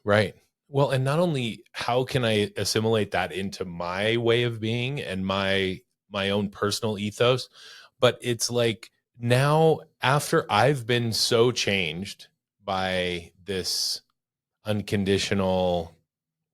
Right. Well, and not only how can I assimilate that into my way of being and my own personal ethos, but it's like now after I've been so changed by this unconditional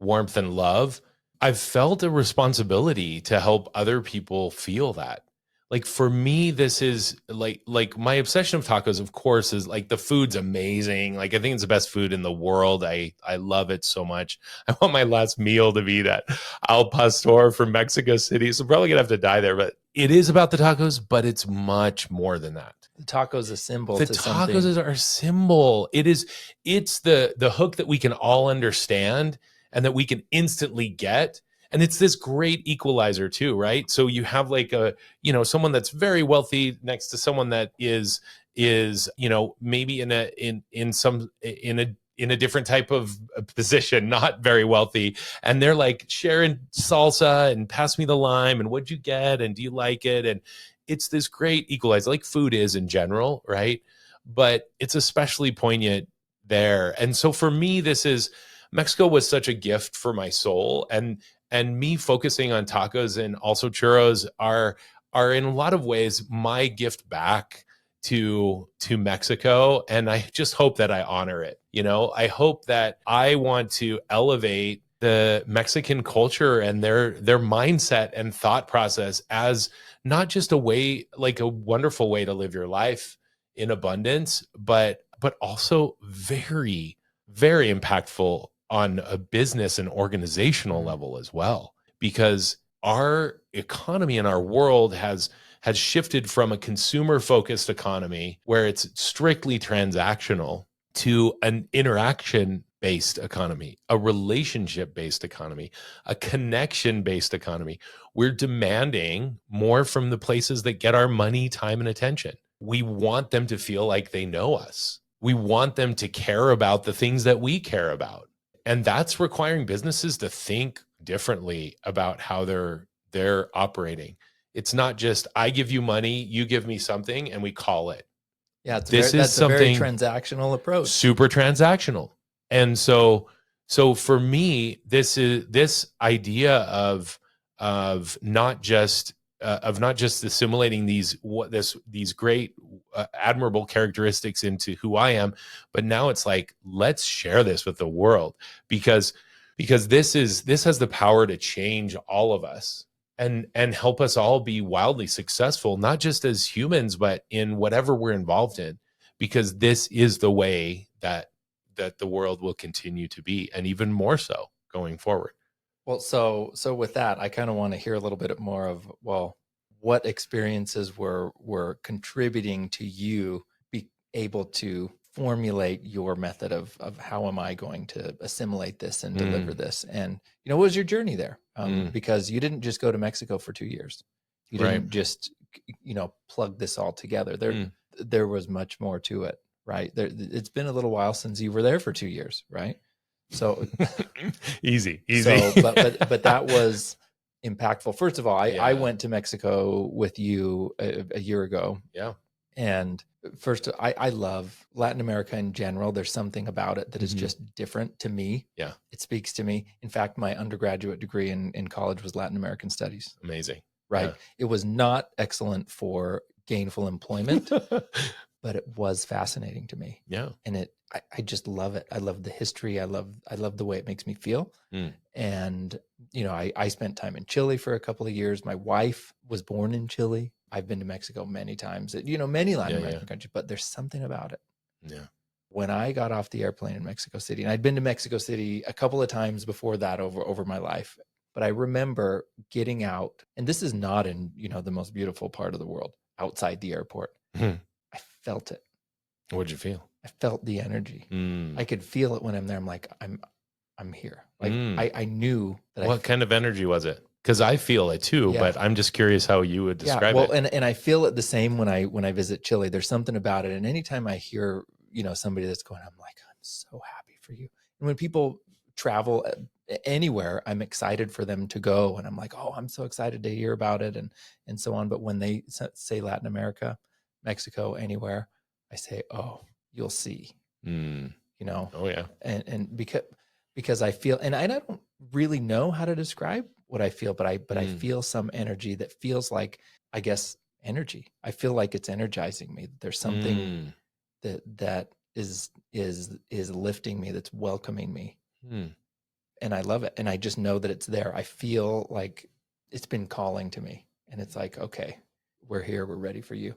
warmth and love, I've felt a responsibility to help other people feel that. Like for me, this is like my obsession of tacos, of course, is like the food's amazing. Like I think it's the best food in the world. I love it so much. I want my last meal to be that al pastor from Mexico City. So I'm probably gonna have to die there, but it is about the tacos, but it's much more than that. The taco's a symbol The to something. tacos is our symbol. It's the hook that we can all understand and that we can instantly get. And it's this great equalizer too, right? So you have like someone that's very wealthy next to someone that is maybe in a different type of position, not very wealthy, and they're like sharing salsa and pass me the lime and what'd you get and do you like it, and it's this great equalizer, like food is in general, right? But it's especially poignant there. And so for me, Mexico was such a gift for my soul, and me focusing on tacos and also churros are in a lot of ways my gift back to Mexico. And I just hope that I honor it. I hope that I want to elevate the Mexican culture and their mindset and thought process as not just a way, like a wonderful way to live your life in abundance, but also very, very impactful on a business and organizational level as well. Because our economy and our world has shifted from a consumer focused economy where it's strictly transactional to an interaction based economy, a relationship based economy, a connection based economy. We're demanding more from the places that get our money, time, and attention. We want them to feel like they know us. We want them to care about the things that we care about. And that's requiring businesses to think differently about how they're operating. It's not just I give you money, you give me something, and we call it. Yeah, That's a very something transactional approach. super transactional. And so for me, this idea of not just assimilating these great admirable characteristics into who I am, but now it's like let's share this with the world because this has the power to change all of us and help us all be wildly successful, not just as humans, but in whatever we're involved in, because this is the way that the world will continue to be, and even more so going forward. Well, so with that, I kind of want to hear a little bit more of, well, what experiences were contributing to you be able to formulate your method of how am I going to assimilate this and deliver this? And, what was your journey there? Because you didn't just go to Mexico for 2 years. You didn't just, plug this all together. There was much more to it, right? It's been a little while since you were there for 2 years, right? So easy. So, but that was impactful. First of all, I went to Mexico with you a year ago. Yeah. And first, I love Latin America in general. There's something about it that is just different to me. Yeah. It speaks to me. In fact, my undergraduate degree in college was Latin American studies. Amazing. Right. Yeah. It was not excellent for gainful employment, but it was fascinating to me. Yeah. And I just love it. I love the history. I love the way it makes me feel. And, I spent time in Chile for a couple of years. My wife was born in Chile. I've been to Mexico many times, many Latin American countries, but there's something about it. Yeah. When I got off the airplane in Mexico City, and I'd been to Mexico City a couple of times before that over my life, but I remember getting out, and this is not in, the most beautiful part of the world, outside the airport. I felt it. What'd you feel? I felt the energy. I could feel it when I'm there. I'm like, I'm here. Like I knew that. What kind of energy was it? Because I feel it too, but I'm just curious how you would describe it. And I feel it the same when I visit Chile. There's something about it. And anytime I hear, somebody that's going, I'm like, I'm so happy for you. And when people travel anywhere, I'm excited for them to go. And I'm like, oh, I'm so excited to hear about it and so on. But when they say Latin America, Mexico, anywhere, I say, oh, you'll see, Oh yeah. And because because I feel, and I don't really know how to describe what I feel, but I feel some energy that feels like, I guess, energy. I feel like it's energizing me. There's something Mm. that is lifting me, that's welcoming me. Mm. And I love it. And I just know that it's there. I feel like it's been calling to me. And it's like, okay, we're here, we're ready for you.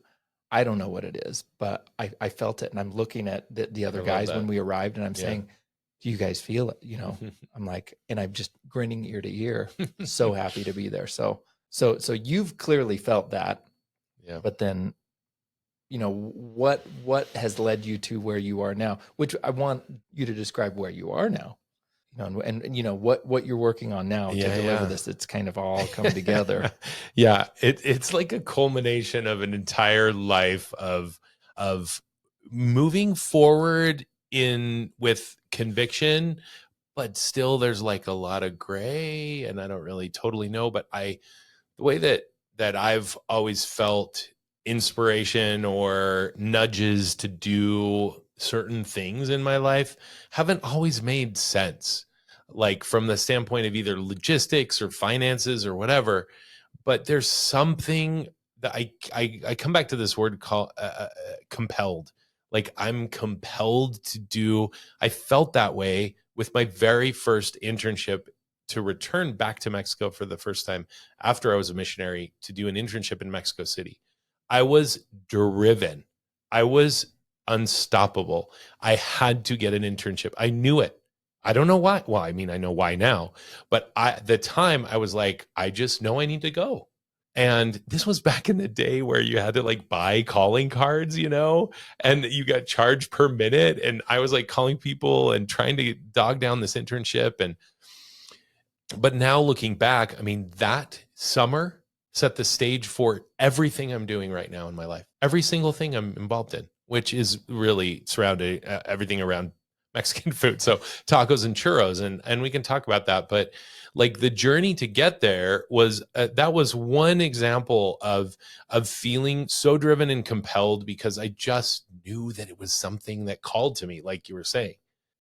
I don't know what it is, but I felt it. And I'm looking at the I other love guys when that. we arrived, and I'm Yeah. saying, do you guys feel it? I'm like, and I'm just grinning ear to ear, so happy to be there. So you've clearly felt that, Yeah. but then, what has led you to where you are now, which I want you to describe where you are now, and what you're working on now to Yeah. deliver Yeah. this. It's kind of all come together. Yeah. It's like a culmination of an entire life of moving forward in with conviction, but still there's like a lot of gray, and I don't really totally know, but the way that I've always felt inspiration or nudges to do certain things in my life haven't always made sense, like from the standpoint of either logistics or finances or whatever. But there's something that I come back to this word called compelled. Like I'm compelled to do. I felt that way with my very first internship, to return back to Mexico for the first time after I was a missionary, to do an internship in Mexico City. I was driven. I was unstoppable. I had to get an internship. I knew it. I don't know why. Well, I mean, I know why now, but at the time I was like, I just know I need to go. And this was back in the day where you had to like buy calling cards, and you got charged per minute. And I was like calling people and trying to dog down this internship. But now looking back, I mean, that summer set the stage for everything I'm doing right now in my life. Every single thing I'm involved in, which is really surrounded everything around Mexican food. So tacos and churros, and we can talk about that. But like the journey to get there was that was one example of feeling so driven and compelled, because I just knew that it was something that called to me, like you were saying.